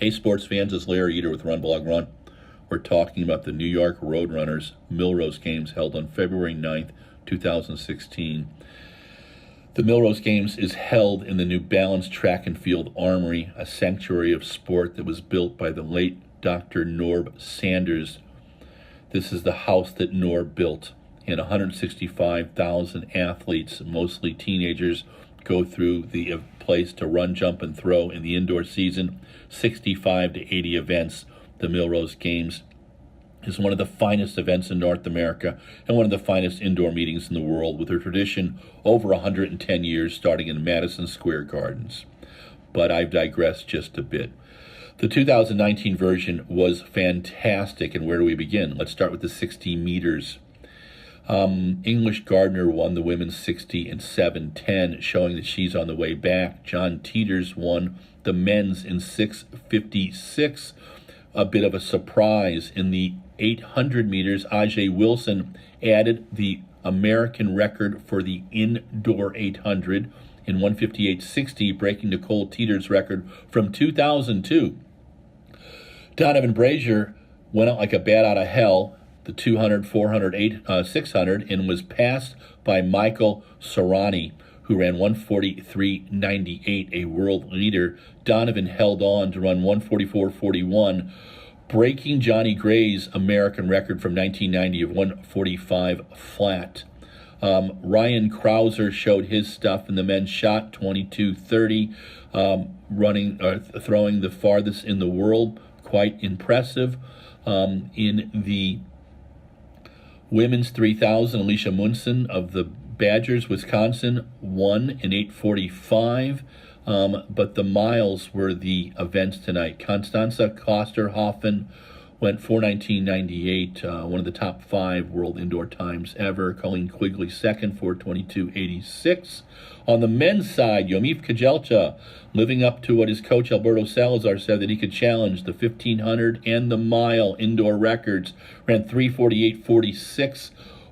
Hey sports fans, it's Larry Eater with RunBlogRun. We're talking about the New York Roadrunners Millrose Games held on February 9th, 2016. The Millrose Games is held in the New Balance Track and Field Armory, a sanctuary of sport that was built by the late Dr. Norb Sanders. This is the house that Norb built, and 165,000 athletes, mostly teenagers, go through the place to run, jump, and throw in the indoor season. 65 to 80 events. The Millrose Games is one of the finest events in North America and one of the finest indoor meetings in the world, with a tradition over 110 years starting in Madison Square Gardens. But I've digressed just a bit. The 2019 version was fantastic, and where do we begin? Let's start with the 60 meters. English Gardner won the women's 60 in 7:10, showing that she's on the way back. John Teeters won the men's in 6:56. A bit of a surprise in the 800 meters. Ajay Wilson added the American record for the indoor 800 in 1:58.60, breaking Nicole Teeters' record from 2002. Donovan Brazier went out like a bat out of hell, the 200, 400, 600, and was passed by Michael Sarani, who ran 1:43.98, a world leader. Donovan held on to run 1:44.41, breaking Johnny Gray's American record from 1990 of 1:45 flat. Ryan Krauser showed his stuff in the men's shot, 22:30, throwing the farthest in the world, quite impressive. In the women's 3,000, Alicia Munson of the Badgers, Wisconsin, won in 8:45, but the miles were the events tonight. Constanza Klosterhoffen went 4:19.98, one of the top 5 world indoor times ever. Colleen Quigley second, 4:22.86. On the men's side, Yomif Kejelcha, living up to what his coach Alberto Salazar said that he could challenge, the 1,500 and the mile indoor records, ran 3:48.46,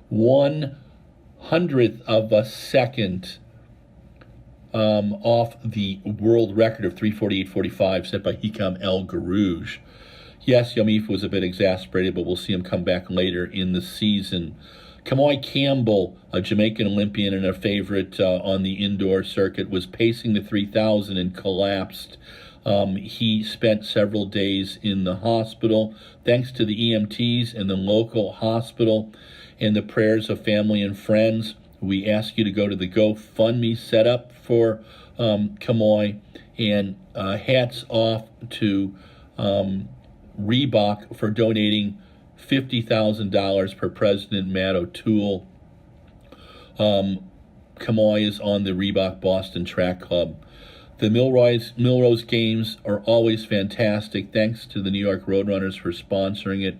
1/100th of a second off the world record of 3:48.45 set by Hikam El Garouj. Yes, Yomif was a bit exasperated, but we'll see him come back later in the season. Kamoy Campbell, a Jamaican Olympian and a favorite on the indoor circuit, was pacing the 3,000 and collapsed. He spent several days in the hospital. Thanks to the EMTs and the local hospital and the prayers of family and friends, we ask you to go to the GoFundMe setup for Kamoy, and hats off to Reebok for donating $50,000 per President Matt O'Toole. Kamoy is on the Reebok Boston Track Club. The Millrose Games are always fantastic. Thanks to the New York Roadrunners for sponsoring it,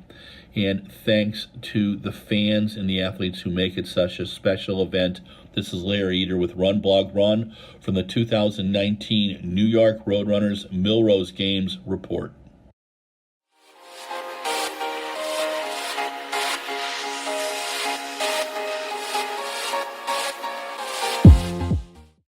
and thanks to the fans and the athletes who make it such a special event. This is Larry Eater with RunBlogRun from the 2019 New York Roadrunners Millrose Games report.